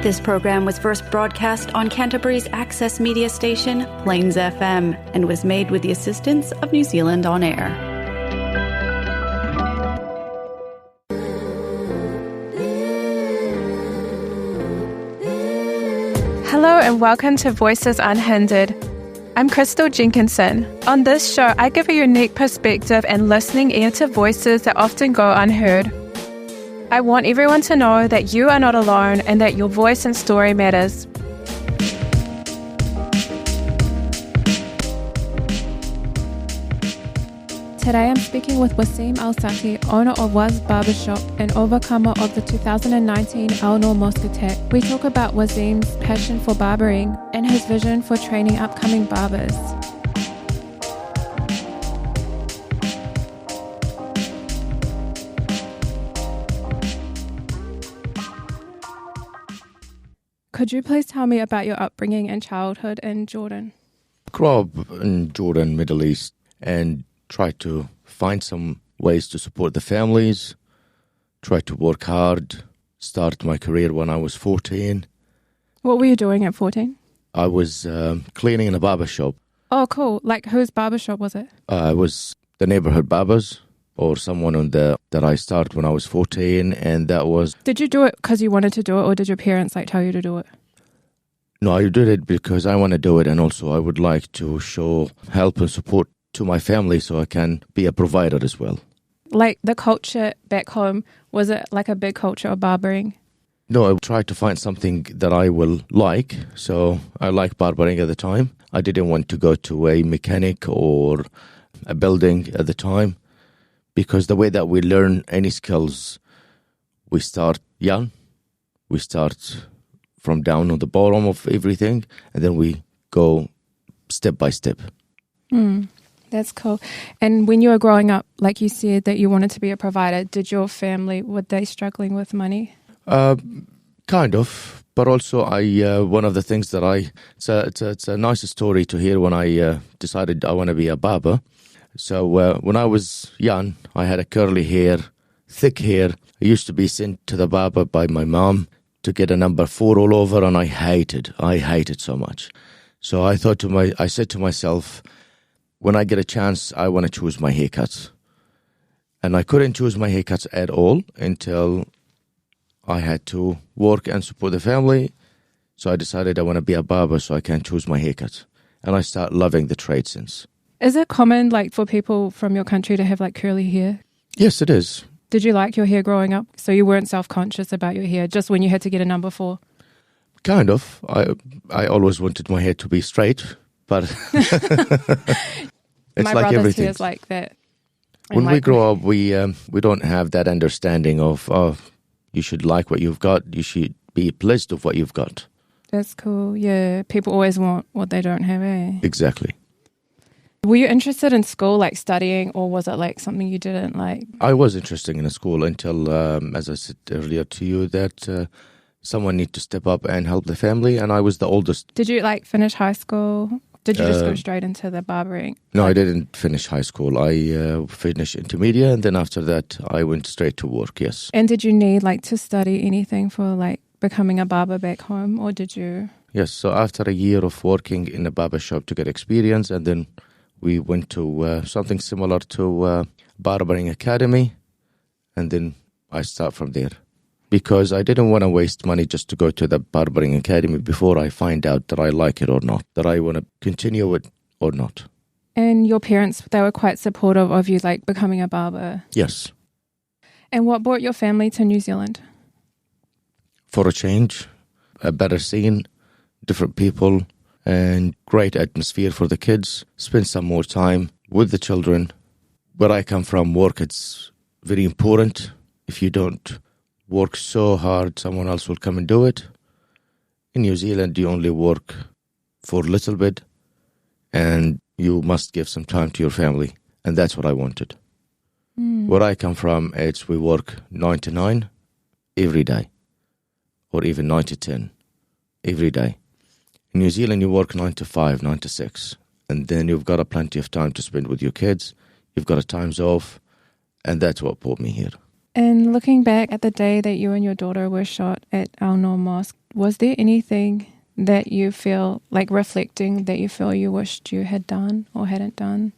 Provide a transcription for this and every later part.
This program was first broadcast on Canterbury's access media station, Plains FM, and was made with the assistance of New Zealand On Air. Hello and welcome to Voices Unhindered. I'm Crystal Jenkinson. On this show, I give a unique perspective and listening ear to voices that often go unheard. I want everyone to know that you are not alone and that your voice and story matters. Today I'm speaking with Wasseim Alsati, owner of Wass Barbershop and overcomer of the 2019 Noor mosque attack. We talk about Wasseim's passion for barbering and his vision for training upcoming barbers. Could you please tell me about your upbringing and childhood in Jordan? I grew up in Jordan, Middle East, and tried to find some ways to support the families, tried to work hard, start my career when I was 14. What were you doing at 14? I was cleaning in a barbershop. Oh, cool. Like, whose barbershop was it? I was the neighborhood barbers or someone that I started when I was 14, and that was... Did you do it because you wanted to do it, or did your parents tell you to do it? No, I did it because I want to do it, and also I would like to show help and support to my family so I can be a provider as well. Like the culture back home, was it like a big culture of barbering? No, I tried to find something that I will like. So I liked barbering at the time. I didn't want to go to a mechanic or a building at the time because the way that we learn any skills, we start young. We start from down on the bottom of everything, and then we go step by step. That's cool. And when you were growing up, like you said that you wanted to be a provider, did your family, were they struggling with money? Kind of, but also one of the things that it's a nice story to hear when I decided I want to be a barber. So when I was young, I had a curly hair, thick hair. I used to be sent to the barber by my mom to get a number 4 all over, and I hated so much. So I said to myself, when I get a chance, I want to choose my haircuts. And I couldn't choose my haircuts at all until I had to work and support the family. So I decided I want to be a barber so I can choose my haircuts. And I start loving the trade since. Is it common for people from your country to have curly hair? Yes, it is. Did you like your hair growing up? So you weren't self-conscious about your hair just when you had to get a number 4? Kind of. I always wanted my hair to be straight, but it's my like brother's everything. hair's like that. When we grow up, we don't have that understanding of, you should like what you've got. You should be pleased with what you've got. That's cool. Yeah, people always want what they don't have, eh? Exactly. Were you interested in school, studying, or was it something you didn't like? I was interested in school until, as I said earlier to you, that someone need to step up and help the family, and I was the oldest. Did you finish high school? Did you just go straight into the barbering? No, I didn't finish high school. I finished intermediate, and then after that, I went straight to work, yes. And did you need to study anything for becoming a barber back home, or did you? Yes, so after a year of working in a barbershop to get experience, and then we went to something similar to barbering academy, and then I start from there. Because I didn't want to waste money just to go to the barbering academy before I find out that I like it or not, that I want to continue it or not. And your parents, they were quite supportive of you becoming a barber? Yes. And what brought your family to New Zealand? For a change, a better scene, different people, and great atmosphere for the kids. Spend some more time with the children. Where I come from, work, it's very important. If you don't work so hard, someone else will come and do it. In New Zealand, you only work for a little bit, and you must give some time to your family. And that's what I wanted. Where I come from, we work 9 to 9 every day, or even 9 to 10 every day. In New Zealand, you work 9 to 5, 9 to 6, and then you've got plenty of time to spend with your kids. You've got times off, and that's what brought me here. And looking back at the day that you and your daughter were shot at Noor Mosque, was there anything that you feel, like reflecting, that you feel you wished you had done or hadn't done?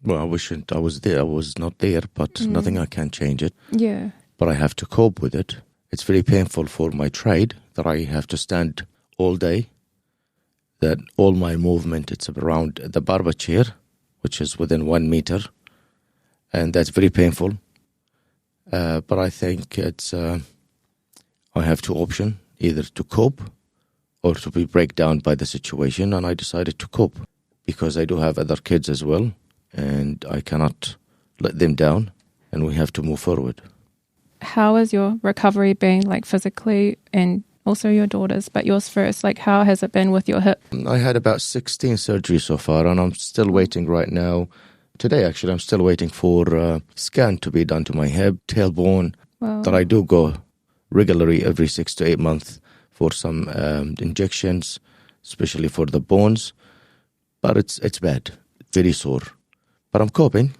Well, I wish I was there. I was not there, but nothing I can change it. Yeah. But I have to cope with it. It's very painful for my trade that I have to stand all day, that all my movement, it's around the barber chair, which is within 1 meter, and that's very painful. But I think it's I have two options, either to cope or to be break down by the situation, and I decided to cope because I do have other kids as well, and I cannot let them down, and we have to move forward. How has your recovery been, like physically, and also your daughter's, but yours first? Like, how has it been with your hip? I had about 16 surgeries so far, and I'm still waiting right now. Today, actually, I'm still waiting for a scan to be done to my hip, tailbone. Wow. That I do go regularly every 6 to 8 months for some injections, especially for the bones. But it's bad, very sore. But I'm coping.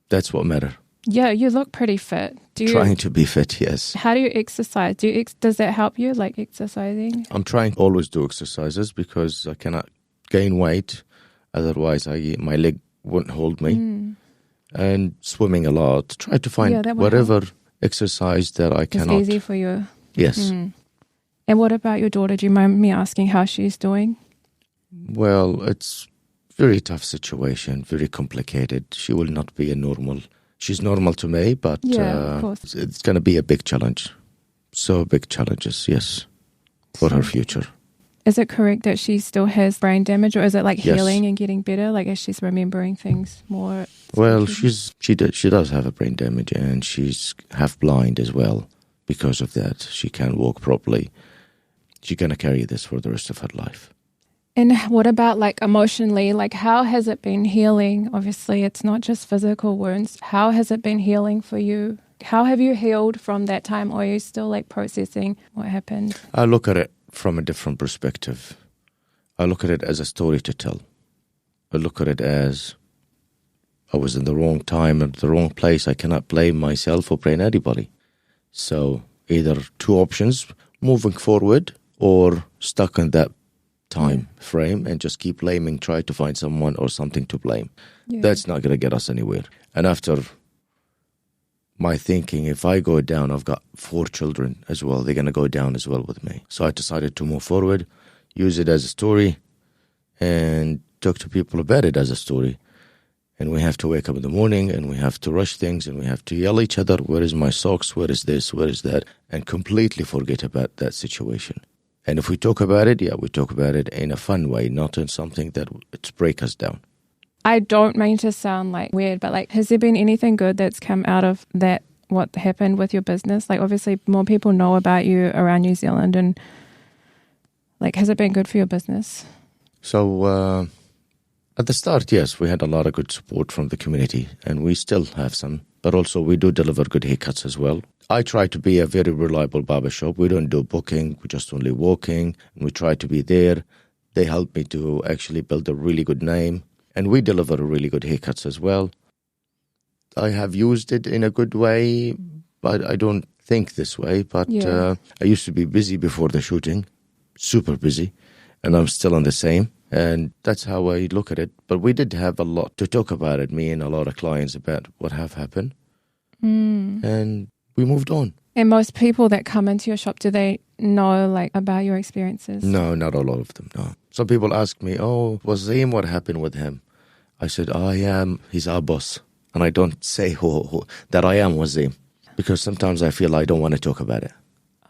That's what matters. Yeah, you look pretty fit. Trying to be fit, yes. How do you exercise? Does that help you, like exercising? I'm trying to always do exercises because I cannot gain weight. Otherwise, my leg won't hold me. And swimming a lot. Try to find whatever exercise that I cannot. It's easy for you. Yes. And what about your daughter? Do you mind me asking how she's doing? Well, it's very tough situation, very complicated. She will not be a normal. She's normal to me, but of course. It's going to be a big challenge. So big challenges, yes, for her future. Is it correct that she still has brain damage, or is it like Yes. healing and getting better, like as she's remembering things more? Well, she does have a brain damage, and she's half blind as well because of that. She can't walk properly. She's going to carry this for the rest of her life. And what about like emotionally? Like, how has it been healing? Obviously, it's not just physical wounds. How has it been healing for you? How have you healed from that time, or are you still like processing what happened? I look at it from a different perspective. I look at it as a story to tell. I look at it as I was in the wrong time and the wrong place. I cannot blame myself or blame anybody. So either two options, moving forward or stuck in that time frame and just keep blaming, try to find someone or something to blame. Yeah. That's not going to get us anywhere. And after my thinking, if I go down, I've got 4 children as well. They're going to go down as well with me. So I decided to move forward, use it as a story, and talk to people about it as a story. And we have to wake up in the morning and we have to rush things and we have to yell at each other, where is my socks, where is this, where is that, and completely forget about that situation. And if we talk about it, we talk about it in a fun way, not in something that it's break us down. I don't mean to sound like weird, but like, has there been anything good that's come out of that, what happened with your business? Like, obviously more people know about you around New Zealand, and like, has it been good for your business? So at the start, yes, we had a lot of good support from the community, and we still have some, but also we do deliver good haircuts as well. I try to be a very reliable barbershop. We don't do booking, we just only walking, and we try to be there. They help me to actually build a really good name, and we deliver really good haircuts as well. I have used it in a good way, but I don't think this way. But I used to be busy before the shooting, super busy, and I'm still on the same. And that's how I look at it. But we did have a lot to talk about it, me and a lot of clients, about what have happened. And we moved on. And most people that come into your shop, do they know like about your experiences? No, not a lot of them, no. Some people ask me, Wasseim, what happened with him? I said, he's our boss. And I don't say who that I am Wasseim, because sometimes I feel I don't want to talk about it.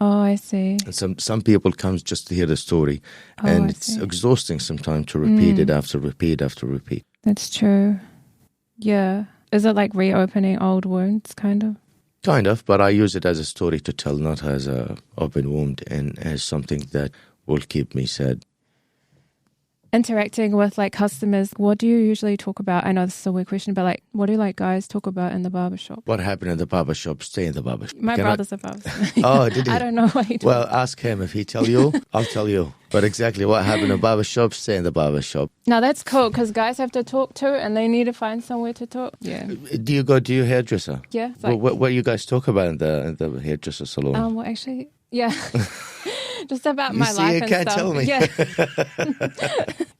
Oh, I see. And some people come just to hear the story, and it's exhausting sometimes to repeat it after repeat after repeat. That's true. Yeah. Is it like reopening old wounds, kind of? Kind of, but I use it as a story to tell, not as a open wound, and as something that will keep me sad. Interacting with like customers, what do you usually talk about? I know this is a weird question, but like, what do like guys talk about in the barbershop? What happened in the barbershop, stay in the barbershop. My brother's a barber. Oh, did he? I don't know what he does. Well, ask him. If he tell you, I'll tell you. But exactly what happened in barbershop, stay in the barbershop. Now that's cool because guys have to talk too and they need to find somewhere to talk. Yeah. Do you go to your hairdresser? Yeah. What you guys talk about in the hairdresser salon? Well, actually, yeah. Just about my see, life you and can't stuff. tell me. Yeah.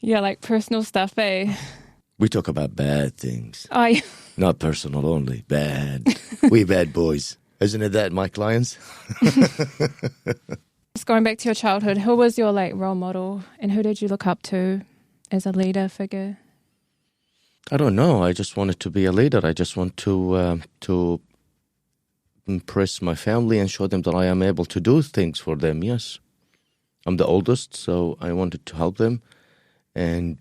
Yeah, like personal stuff, eh? We talk about bad things. Oh, yeah. Not personal only. Bad. We bad boys. Isn't it that, my clients? Just going back to your childhood, who was your role model and who did you look up to as a leader figure? I don't know. I just wanted to be a leader. I just want to impress my family and show them that I am able to do things for them, yes. I'm the oldest, so I wanted to help them. And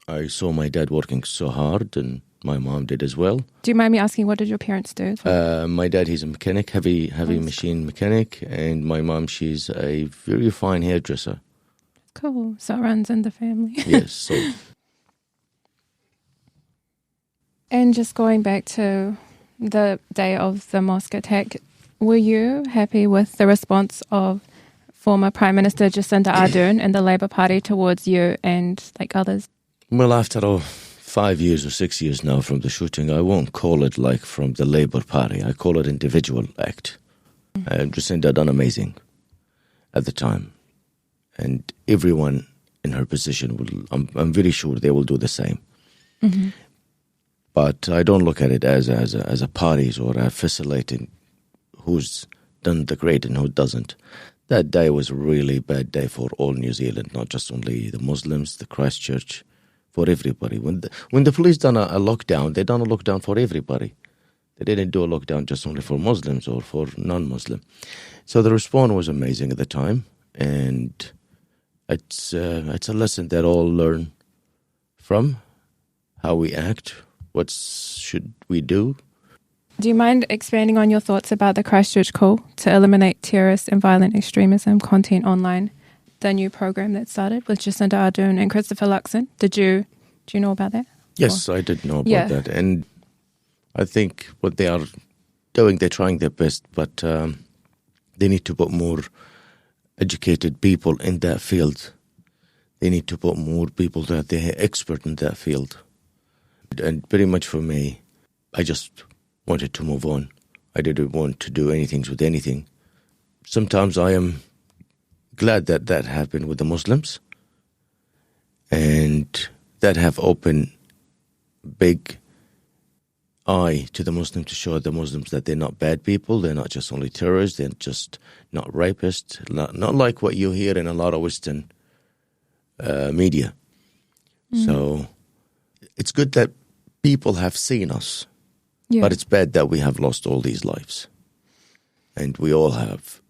I saw my dad working so hard, and my mom did as well. Do you mind me asking, what did your parents do? My dad, he's a mechanic, heavy machine mechanic, and my mom, she's a very fine hairdresser. Cool. So it runs in the family. Yes. So. And just going back to the day of the mosque attack, were you happy with the response of former Prime Minister Jacinda Ardern and the Labour Party towards you and others? Well, after 5 years or 6 years now from the shooting, I won't call it from the Labour Party. I call it individual act. Jacinda done amazing at the time. And everyone in her position, I'm very sure they will do the same. Mm-hmm. But I don't look at it as a parties or a facilitating who's done the great and who doesn't. That day was a really bad day for all New Zealand, not just only the Muslims, the Christchurch, for everybody. When the police done a lockdown, they done a lockdown for everybody. They didn't do a lockdown just only for Muslims or for non-Muslim. So the response was amazing at the time, and it's a lesson that all learn from how we act. What should we do? Do you mind expanding on your thoughts about the Christchurch call to eliminate terrorist and violent extremism content online? The new program that started with Jacinda Ardern and Christopher Luxon. Do you know about that? Yes, I did know about that. And I think what they are doing, they're trying their best, but they need to put more educated people in that field. They need to put more people that they're expert in that field. And pretty much for me, I just wanted to move on. I didn't want to do anything with anything. Sometimes I am glad that happened with the Muslims, and that have opened big eye to the Muslims to show the Muslims that they're not bad people, they're not just only terrorists, they're just not rapists, not like what you hear in a lot of Western media. So it's good that people have seen us, but it's bad that we have lost all these lives. And we all have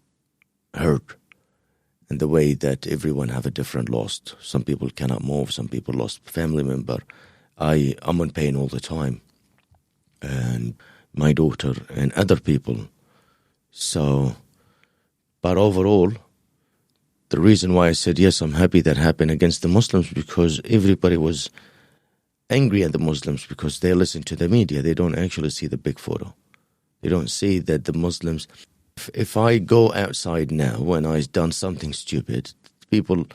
heard in the way that everyone have a different loss. Some people cannot move, some people lost family member. I'm in pain all the time. And my daughter and other people. So, but overall, the reason why I said yes, I'm happy that happened against the Muslims, because everybody was angry at the Muslims because they listen to the media. They don't actually see the big photo. They don't see that the Muslims... If I go outside now when I've done something stupid, people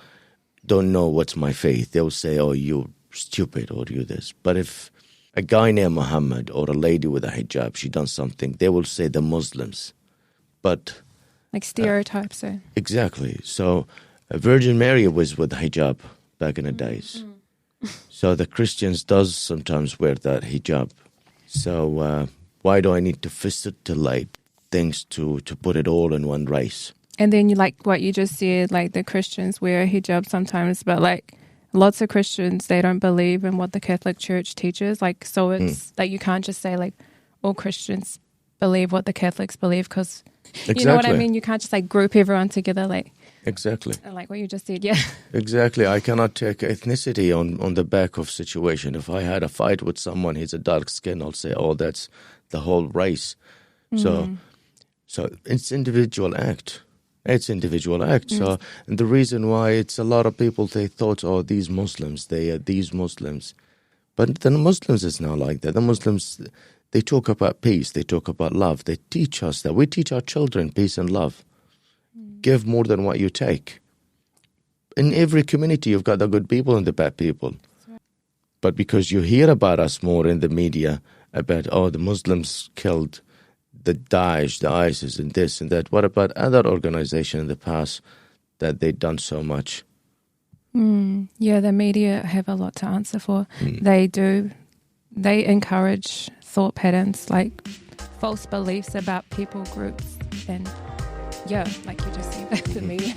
don't know what's my faith. They'll say, oh, you're stupid or you this. But if a guy named Muhammad or a lady with a hijab, she done something, they will say the Muslims. But... like stereotypes. Exactly. So Virgin Mary was with hijab back in the days. So the Christians does sometimes wear that hijab. So why do I need to facilitate things to put it all in one race? And then you like what you just said, like the Christians wear a hijab sometimes, but like lots of Christians, they don't believe in what the Catholic Church teaches. Like, so it's like you can't just say like all Christians believe what the Catholics believe, because you know what I mean? You can't just like group everyone together like... Exactly. Like what you just said, yeah. Exactly. I cannot take ethnicity on the back of situation. If I had a fight with someone, he's a dark skin, I'll say, oh, that's the whole race. So it's individual act. It's individual act. So, and the reason why it's a lot of people, they thought, oh, these Muslims, they are these Muslims. But the Muslims is not like that. The Muslims, they talk about peace. They talk about love. They teach us that. We teach our children peace and love. Give more than what you take. in every community, you've got the good people and the bad people. But because you hear about us more in the media, about, the Muslims killed the Daesh, the ISIS, and this and that. What about other organizations in the past that they've done so much? Yeah, the media have a lot to answer for. They do. They encourage thought patterns like false beliefs about people, groups, and like you just said, the media.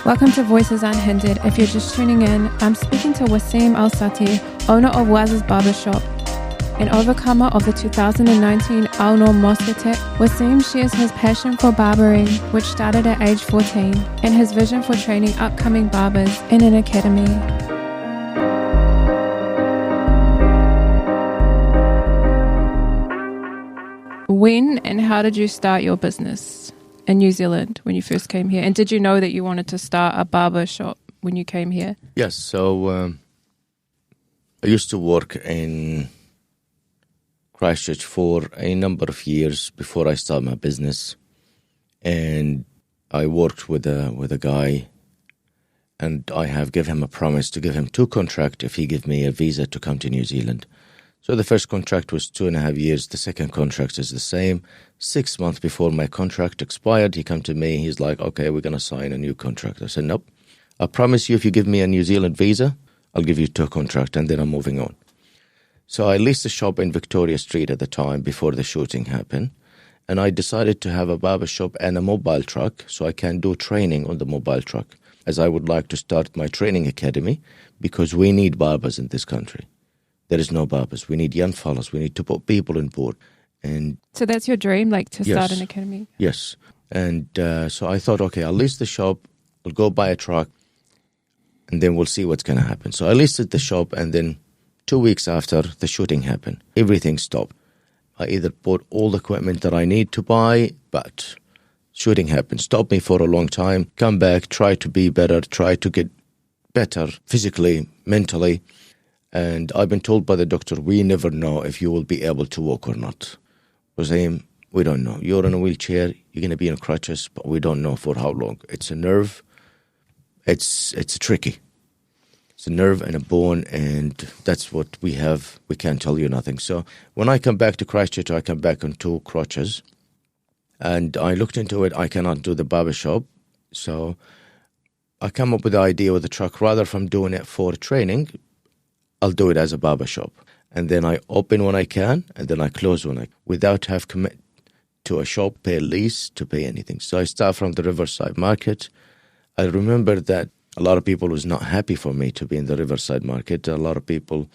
Welcome to Voices Unhindered. If you're just tuning in, I'm speaking to Wasseim Alsati, owner of Wass Barbers Shop. An overcomer of the 2019 Noor mosque attack, Wasseim shares his passion for barbering, which started at age 14, and his vision for training upcoming barbers in an academy. When and how did you start your business in New Zealand when you first came here? And did you know that you wanted to start a barber shop when you came here? Yes, so I used to work in Christchurch for a number of years before I started my business, and I worked with a guy, and I have given him a promise to give him 2 contracts if he give me a visa to come to New Zealand. So the first contract was 2.5 years. The second contract is the same. 6 months before my contract expired, he come to me. He's like, okay, we're going to sign a new contract. I said, nope. I promise you if you give me a New Zealand visa, I'll give you 2 contracts, and then I'm moving on. So I leased a shop in Victoria Street at the time before the shooting happened. And I decided to have a barber shop and a mobile truck so I can do training on the mobile truck, as I would like to start my training academy because we need barbers in this country. There is no barbers. We need young fellows. We need to put people on board. And so that's your dream, like to start an academy? Yes. And so I thought, okay, I'll lease the shop, I'll go buy a truck, and then we'll see what's going to happen. So I listed the shop, and then 2 weeks after the shooting happened, everything stopped. I either bought all the equipment that I need to buy, but shooting happened. Stopped me for a long time. Come back, try to be better, try to get better physically, mentally. And I've been told by the doctor, we never know if you will be able to walk or not. Wasseim, we don't know. You're in a wheelchair, you're going to be in crutches, but we don't know for how long. It's a nerve. It's tricky. It's a nerve and a bone, and that's what we have. We can't tell you nothing. So when I come back to Christchurch, I come back on 2 crutches. And I looked into it. I cannot do the barbershop. So I come up with the idea with the truck. Rather from doing it for training, I'll do it as a barbershop. And then I open when I can, and then I close when without have commit to a shop, pay a lease, to pay anything. So I start from the Riverside Market. I remember that a lot of people was not happy for me to be in the Riverside Market. A lot of people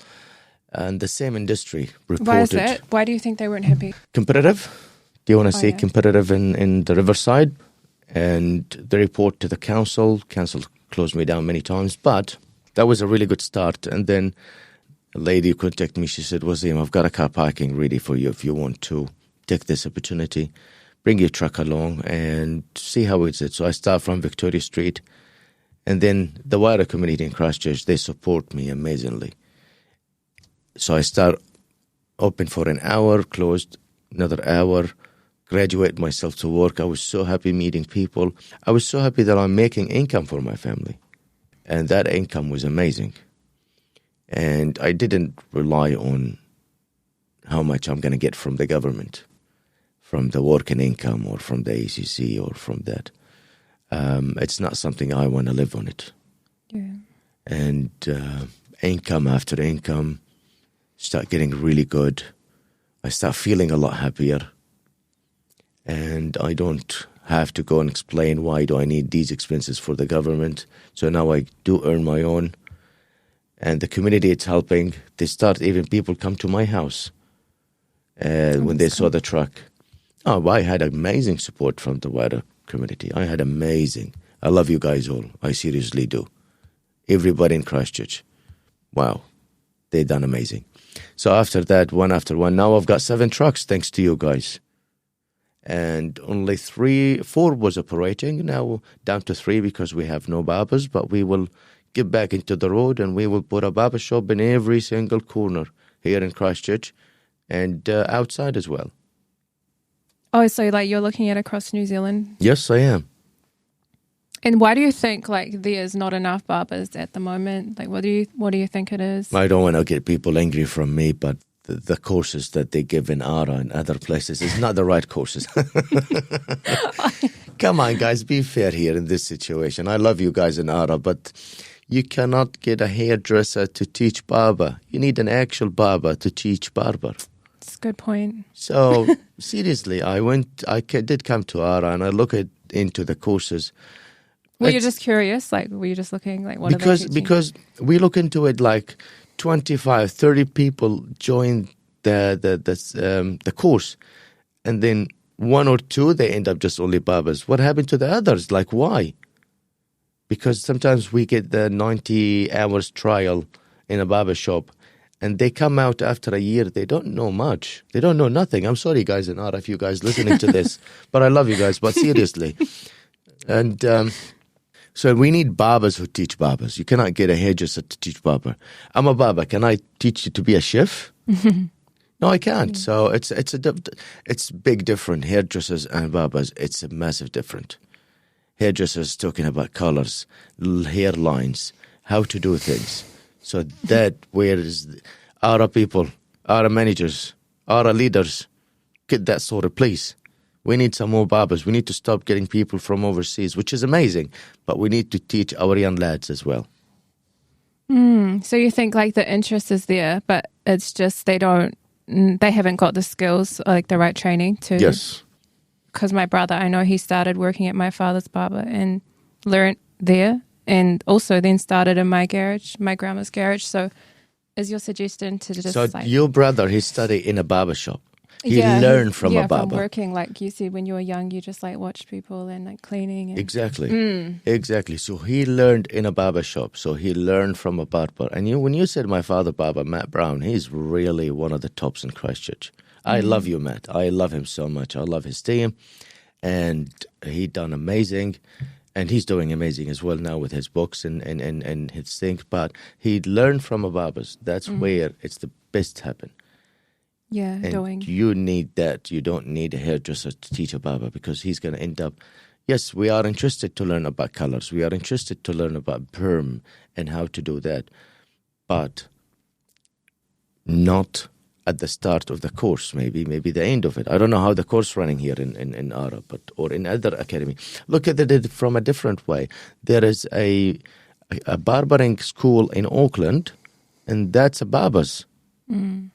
in the same industry reported. Why is that? Why do you think they weren't happy? Competitive. Do you want to say competitive in the Riverside? And the report to the council. Council closed me down many times, but that was a really good start. And then a lady contacted me. She said, Wasseim, I've got a car parking ready for you if you want to take this opportunity. Bring your truck along and see how it's. So I start from Victoria Street. And then the wider community in Christchurch, they support me amazingly. So I start open for an hour, closed another hour, graduate myself to work. I was so happy meeting people. I was so happy that I'm making income for my family. And that income was amazing. And I didn't rely on how much I'm going to get from the government, from the working income or from the ACC or from that. It's not something I want to live on it. Yeah. And income after income start getting really good. I start feeling a lot happier. And I don't have to go and explain why do I need these expenses for the government. So now I do earn my own. And the community it's helping. They start, even people come to my house when they saw the truck. Oh, I had amazing support from the wider community. I had amazing. I love you guys all. I seriously do. Everybody in Christchurch. Wow. They done amazing. So after that, one after one, now I've got 7 trucks thanks to you guys. And only 4 was operating. Now down to 3 because we have no barbers, but we will get back into the road and we will put a barber shop in every single corner here in Christchurch and outside as well. Oh, so like you're looking at across New Zealand? Yes, I am. And why do you think like there's not enough barbers at the moment? Like what do you think it is? I don't want to get people angry from me, but the courses that they give in Ara and other places is not the right courses. Come on, guys, be fair here in this situation. I love you guys in Ara, but you cannot get a hairdresser to teach barber. You need an actual barber to teach barber. That's a good point. So seriously, I did come to Ara and I looked into the courses. Were you just curious? Like, were you just looking like what are they teaching? Because we look into it like 25, 30 people join the course, and then 1 or 2 they end up just only barbers. What happened to the others? Like, why? Because sometimes we get the 90 hours trial in a barbershop, and they come out after a year. They don't know much. They don't know nothing. I'm sorry, guys in Ara, if you guys listening to this, but I love you guys. But seriously, and so we need barbers who teach barbers. You cannot get a hairdresser to teach barber. I'm a barber. Can I teach you to be a chef? No, I can't. So it's big different. Hairdressers and barbers, it's a massive different. Hairdressers talking about colors, hairlines, how to do things. So that where is our people, our managers, our leaders, get that sort of place. We need some more barbers. We need to stop getting people from overseas, which is amazing. But we need to teach our young lads as well. So you think like the interest is there, but it's just they haven't got the skills, like the right training to. Yes. Because my brother, I know he started working at my father's barber and learned there, and also then started in my grandma's garage. So is your suggestion to just So like... your brother, he studied in a barbershop. He learned from a barber. From working, like you said, when you were young, you just like watched people and like cleaning. And... Exactly. So he learned in a barbershop. So he learned from a barber. And when you said my father barber, Matt Brown, he's really one of the tops in Christchurch. I love you, Matt. I love him so much. I love his team. And he done amazing. And he's doing amazing as well now with his books and his things. But he learned from a barbers. That's where it's the best happen. Yeah, and you need that. You don't need a hairdresser to teach a barber because he's going to end up... Yes, we are interested to learn about colors. We are interested to learn about perm and how to do that. But not at the start of the course, maybe the end of it. I don't know how the course running here in Ara, or in other academy. Look at it from a different way. There is a barbering school in Auckland, and that's a barber's.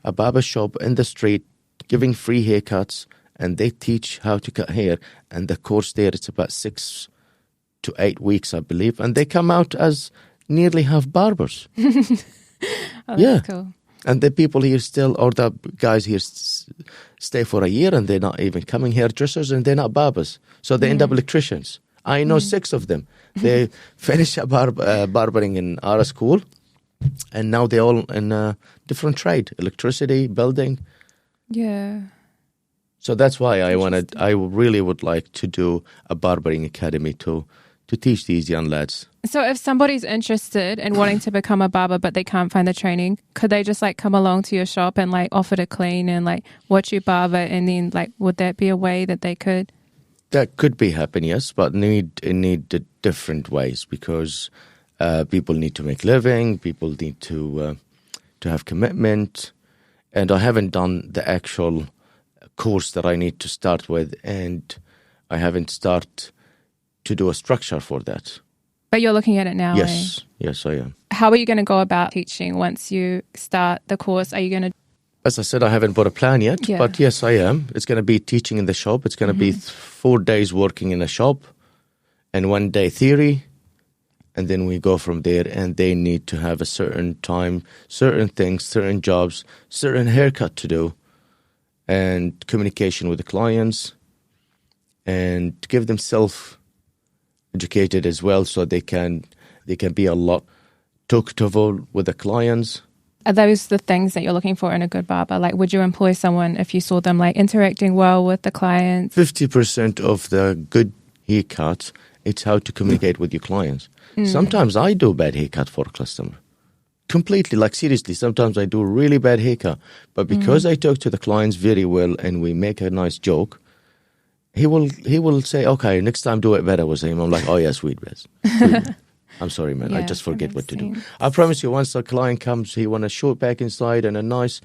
A barber shop in the street giving free haircuts, and they teach how to cut hair. And the course there, it's about 6 to 8 weeks, I believe. And they come out as nearly half barbers. That's cool. And the people here still, or the guys here stay for a year and they're not even coming hairdressers and they're not barbers. So they end up electricians. I know 6 of them. They finish barbering in our school. And now they're all in a different trade, electricity, building. Yeah. So that's why I really would like to do a barbering academy to teach these young lads. So if somebody's interested in wanting to become a barber but they can't find the training, could they just like come along to your shop and like offer to clean and like watch you barber, and then like would that be a way that they could? That could be happen, yes, but need different ways because... people need to make living. People need to have commitment, and I haven't done the actual course that I need to start with, and I haven't started to do a structure for that. But you're looking at it now. Yes, yes, I am. How are you going to go about teaching once you start the course? Are you going to? As I said, I haven't bought a plan yet, but yes, I am. It's going to be teaching in the shop. It's going to be 4 days working in a shop, and 1 day theory. And then we go from there, and they need to have a certain time, certain things, certain jobs, certain haircut to do, and communication with the clients, and give themselves educated as well, so they can be a lot talkable with the clients. Are those the things that you're looking for in a good barber? Like, would you employ someone if you saw them like interacting well with the clients? 50% of the good haircuts, it's how to communicate with your clients. Sometimes I do bad haircut for a customer. Completely, like seriously, sometimes I do really bad haircut. But because I talk to the clients very well and we make a nice joke, he will say, okay, next time do it better, Wasseim. I'm like, oh yeah, sweet Wes. I'm sorry, man. I just forget what to do. I promise you, once a client comes, he want a short back inside and a nice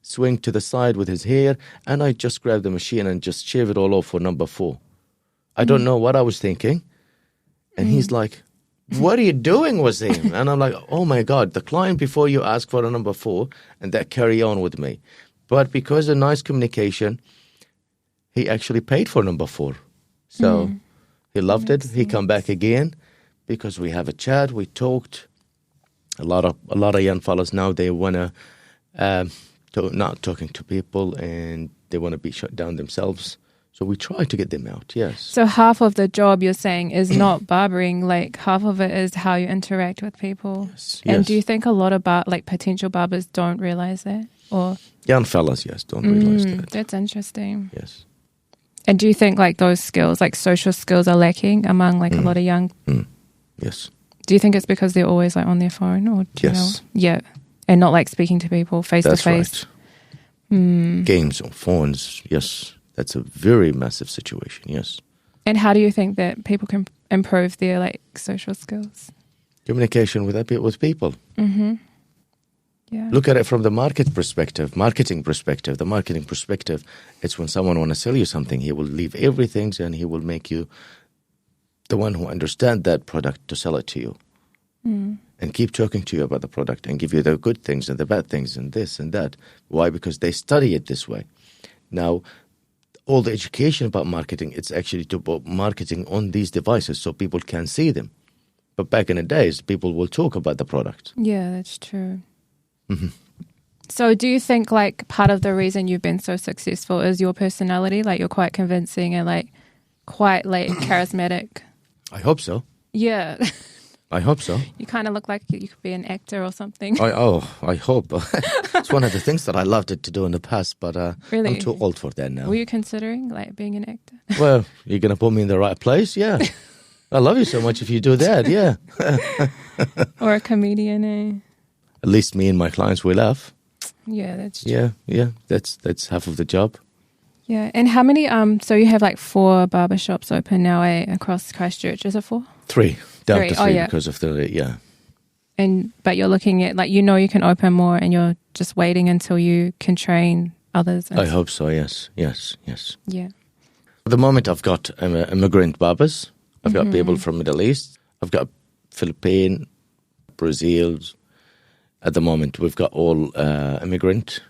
swing to the side with his hair, and I just grab the machine and just shave it all off for number 4. I don't know what I was thinking. And he's like, what are you doing, Wasseim? And I'm like, oh my God, the client before you ask for a number 4, and that carry on with me. But because of nice communication, he actually paid for number 4. So he loved it. He come back again because we have a chat. We talked. A lot of young fellas now, they want to not talking to people, and they want to be shut down themselves. So we try to get them out, yes. So half of the job you're saying is not barbering, like half of it is how you interact with people. Yes. And do you think a lot of potential barbers don't realize that? Or young fellas, yes, don't realize that. That's interesting. Yes. And do you think like those skills, like social skills, are lacking among like a lot of young? Yes. Do you think it's because they're always like on their phone, or do you know? Yeah, and not like speaking to people face to face? Right. Games on phones, yes. That's a very massive situation, yes. And how do you think that people can improve their like social skills? Communication with people. Mm-hmm. Yeah. Look at it from the marketing perspective. The marketing perspective, it's when someone want to sell you something, he will leave everything and he will make you the one who understand that product to sell it to you. And keep talking to you about the product and give you the good things and the bad things and this and that. Why? Because they study it this way. Now, all the education about marketing, it's actually about marketing on these devices so people can see them. But back in the days, people will talk about the product. Yeah, that's true. Mm-hmm. So do you think like part of the reason you've been so successful is your personality? Like you're quite convincing and like quite like charismatic? I hope so. Yeah. I hope so. You kind of look like you could be an actor or something. I hope. It's one of the things that I loved to do in the past, but really? I'm too old for that now. Were you considering like being an actor? Well, you're going to put me in the right place? Yeah. I love you so much if you do that, yeah. Or a comedian, eh? At least me and my clients will laugh. Yeah, that's true. Yeah. That's half of the job. Yeah. And how many, so you have like 4 barbershops open now, across Christchurch. Is it 4? 3. Down to 3 yeah. because of the, But you're looking at, like, you can open more and you're just waiting until you can train others. I hope so, yes. Yeah. At the moment, I've got immigrant barbers. I've got people from Middle East. I've got Philippines, Brazil. At the moment, we've got all immigrant.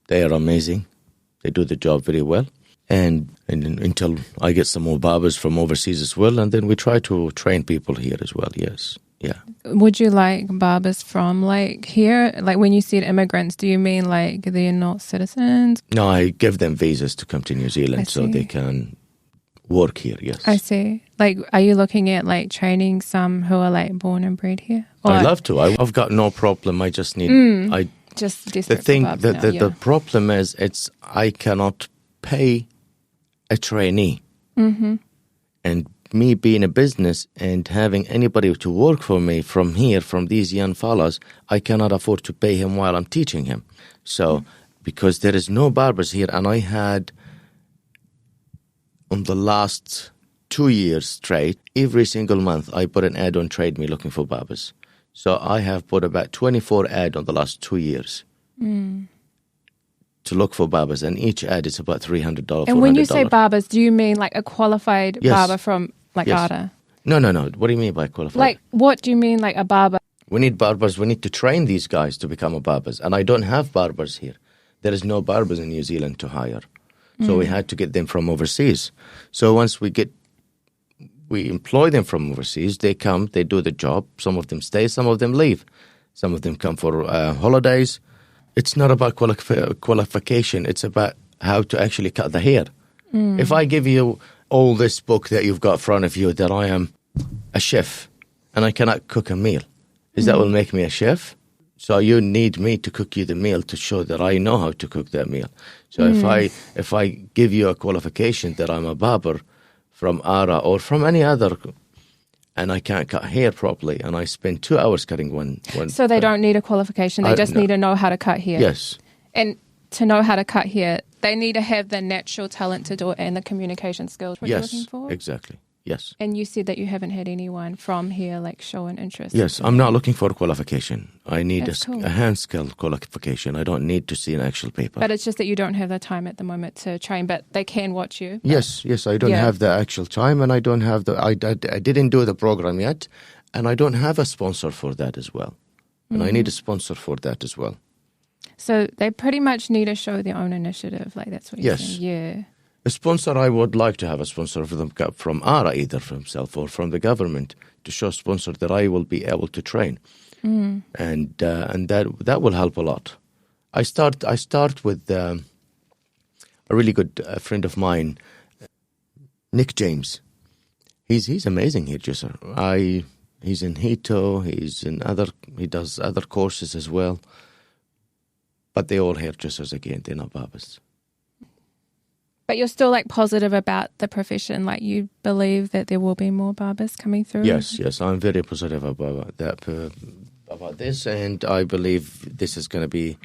They are amazing. They do the job very well. And until I get some more barbers from overseas as well, and then we try to train people here as well, yes. Yeah. Would you like barbers from like here? Like when you said immigrants, do you mean like they're not citizens? No, I give them visas to come to New Zealand so they can work here, yes. I see. Like, are you looking at like training some who are like born and bred here? I'd love to. I've got no problem. I just need... Just the thing, the problem is I cannot pay a trainee. And me being a business and having anybody to work for me from here, from these young fellas, I cannot afford to pay him while I'm teaching him. So, because there is no barbers here, and I had, on the last 2 years straight, every single month, I put an ad on Trade Me looking for barbers. So I have put about 24 ads on the last 2 years to look for barbers, and each ad is about $300, $400. And when you say barbers, do you mean like a qualified barber from like ARTA? No. What do you mean by qualified? Like, what do you mean like a barber? We need barbers. We need to train these guys to become a barbers. And I don't have barbers here. There is no barbers in New Zealand to hire. So we had to get them from overseas. So once we employ them from overseas, they come, they do the job. Some of them stay, some of them leave. Some of them come for holidays. It's not about qualification. It's about how to actually cut the hair. If I give you all this book that you've got in front of you that I am a chef and I cannot cook a meal, that will make me a chef? So you need me to cook you the meal to show that I know how to cook that meal. So if I give you a qualification that I'm a barber from ARA or from any other, and I can't cut hair properly, and I spend 2 hours cutting one. So they don't need a qualification. They just need to know how to cut hair. Yes. And to know how to cut hair, they need to have the natural talent to do it and the communication skills. What you're looking for? Exactly. Yes. And you said that you haven't had anyone from here like show an interest. Yes, I'm not looking for a qualification. I need That's a hand skill qualification. I don't need to see an actual paper. But it's just that you don't have the time at the moment to train, but they can watch you. Yes, I don't have the actual time, and I don't have I didn't do the program yet, and I don't have a sponsor for that as well. And I need a sponsor for that as well. So they pretty much need to show their own initiative, like that's what you're saying. Yeah. A sponsor, I would like to have a sponsor from ARA, either from himself or from the government, to show sponsor that I will be able to train, and that will help a lot. I start with a really good friend of mine, Nick James. He's amazing hairdresser. He's in Hito. He does other courses as well, but they're all hairdressers again. They're not barbers. But you're still like positive about the profession, like you believe that there will be more barbers coming through? Yes, I'm very positive about that, about this, and I believe this is going to be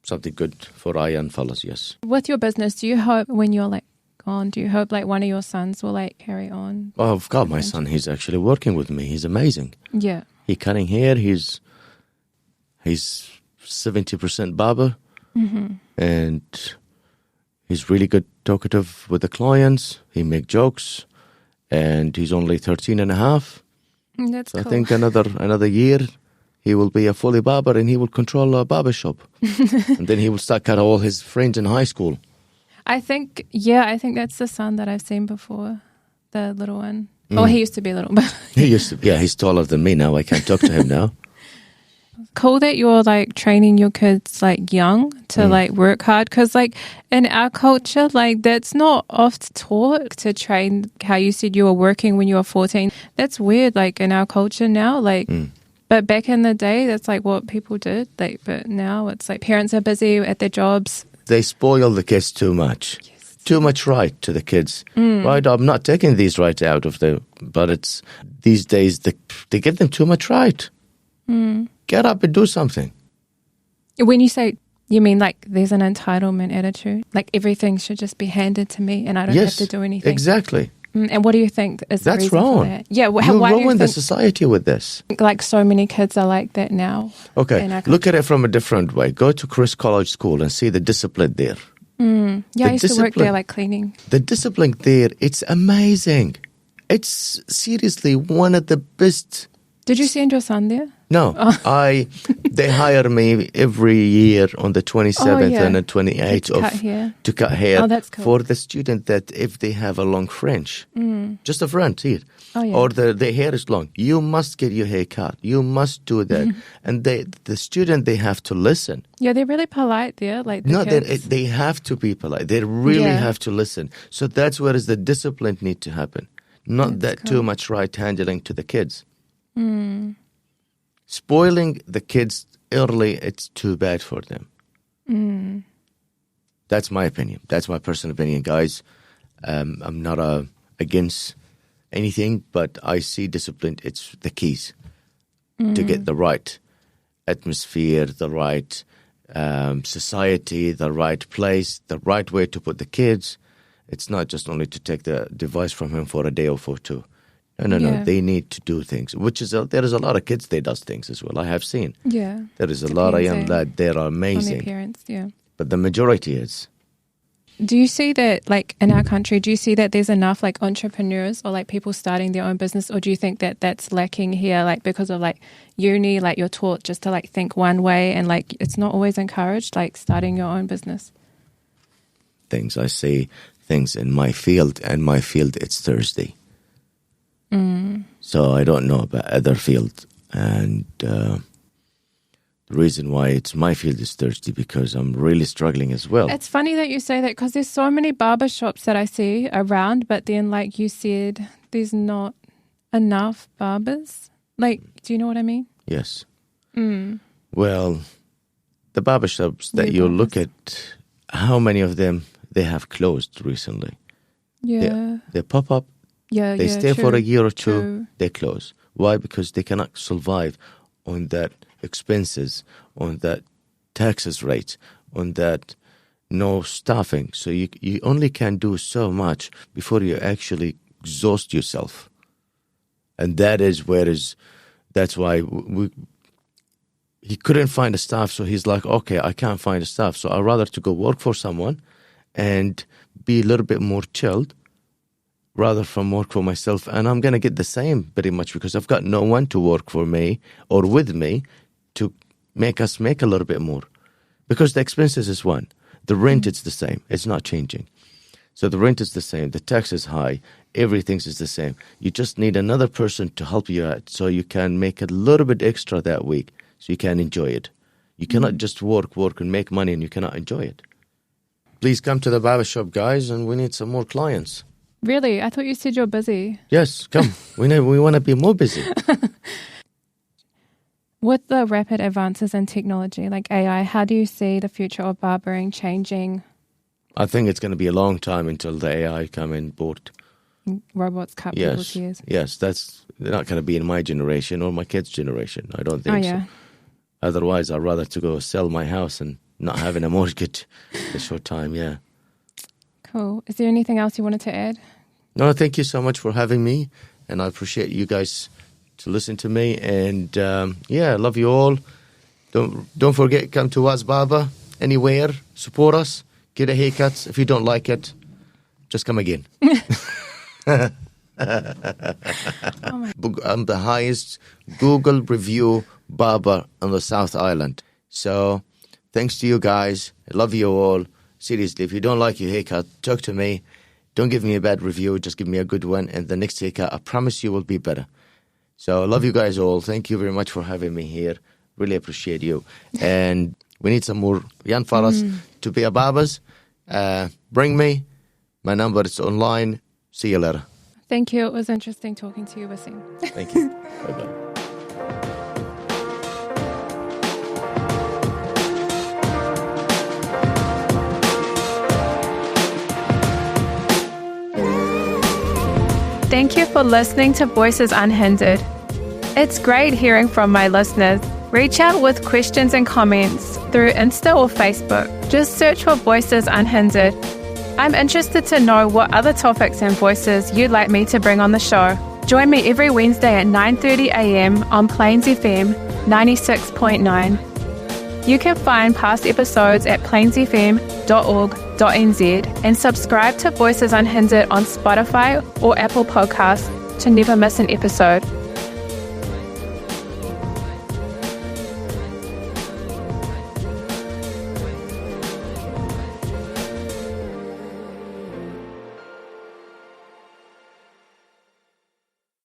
something good for I and fellas, yes. With your business, do you hope when you're like gone, do you hope like one of your sons will like carry on? Oh, I've got my son, he's actually working with me, he's amazing. Yeah. He cutting hair, he's 70% barber, and he's really good talkative with the clients. He make jokes, and he's only 13 and a half. That's cool. I think another year he will be a fully barber, and he will control a barbershop. And then he will start cut all his friends in high school. I think that's the son that I've seen before, the little one. Oh, he used to be little. But He used to, he's taller than me now. I can't talk to him now. Cool that you're like training your kids like young to like work hard, because like in our culture, like that's not oft taught to train. How you said you were working when you were 14, that's weird like in our culture now, like but back in the day that's like what people did, like, but now it's like parents are busy at their jobs. They spoil the kids too much. Too much right to the kids. Right, I'm not taking these rights out of them, but it's these days they give them too much right. Get up and do something. When you say, you mean like there's an entitlement attitude? Like everything should just be handed to me and I don't have to do anything? Exactly. And what do you think is the That's reason wrong. for that? Yeah, You why do you ruin the think society with this. like so many kids are like that now? Okay, look at it from a different way. Go to Chris College School and see the discipline there. Yeah, I used to work there like cleaning. The discipline there, it's amazing. It's seriously one of the best. Did you send your son there? No, they hire me every year on the 27th and the 28th to cut hair that's cool. for the student that if they have a long fringe, just a front here, or the hair is long, you must get your hair cut. You must do that. And the student, they have to listen. Yeah, they're really polite there. Like they have to be polite. They really have to listen. So that's where is the discipline need to happen. Not That's too much right handling to the kids. Spoiling the kids early, it's too bad for them. That's my opinion. That's my personal opinion, guys. I'm not against anything, but I see discipline. It's the keys to get the right atmosphere, the right society, the right place, the right way to put the kids. It's not just only to take the device from him for a day or for two. No. They need to do things, there is a lot of kids that does things as well. I have seen. Yeah. There is a lot of young lads. They are amazing. On their parents, yeah. But the majority is. Do you see that, like in our country, do you see that there's enough like entrepreneurs or like people starting their own business, or do you think that that's lacking here, like because of like uni, like you're taught just to like think one way and like it's not always encouraged, like starting your own business? I see things in my field, and my field it's Thursday. So I don't know about other field, and the reason why it's my field is Thursday because I'm really struggling as well. It's funny that you say that because there's so many barbershops that I see around, but then like you said, there's not enough barbers. Like, do you know what I mean? Yes. Well, the barbershops that you look at, how many of them they have closed recently? Yeah. They pop up. Yeah, they stay for a year or two, true. They close. Why? Because they cannot survive on that expenses, on that taxes rate, on that no staffing. So you only can do so much before you actually exhaust yourself. And that's why he couldn't find a staff. So he's like, okay, I can't find a staff. So I'd rather to go work for someone and be a little bit more chilled rather from work for myself. And I'm going to get the same pretty much because I've got no one to work for me or with me to make us make a little bit more. Because the expenses is one. The rent is the same. It's not changing. So the rent is the same. The tax is high. Everything is the same. You just need another person to help you out so you can make a little bit extra that week so you can enjoy it. You cannot just work and make money and you cannot enjoy it. Please come to the barbershop, guys, and we need some more clients. Really? I thought you said you're busy. Yes, come. We want to be more busy. With the rapid advances in technology like AI, how do you see the future of barbering changing? I think it's going to be a long time until the AI come in board. Robots cut people's ears. Yes, that's not going to be in my generation or my kids' generation. I don't think so. Otherwise, I'd rather to go sell my house and not having a mortgage a short time, yeah. Cool. Is there anything else you wanted to add? No, thank you so much for having me. And I appreciate you guys to listen to me. And, I love you all. Don't forget, come to Wass Barber anywhere. Support us. Get a haircut. If you don't like it, just come again. I'm the highest Google review barber on the South Island. So thanks to you guys. I love you all. Seriously, if you don't like your haircut, talk to me. Don't give me a bad review. Just give me a good one. And the next haircut, I promise you, will be better. So I love you guys all. Thank you very much for having me here. Really appreciate you. And we need some more young fellas to be a barbers. Bring me. My number is online. See you later. Thank you. It was interesting talking to you, Wasseim. Thank you. Bye-bye. Thank you for listening to Voices Unhindered. It's great hearing from my listeners. Reach out with questions and comments through Insta or Facebook. Just search for Voices Unhindered. I'm interested to know what other topics and voices you'd like me to bring on the show. Join me every Wednesday at 9:30 a.m. on Plains FM 96.9. You can find past episodes at plainsfm.org.nz and subscribe to Voices Unhindered on Spotify or Apple Podcasts to never miss an episode.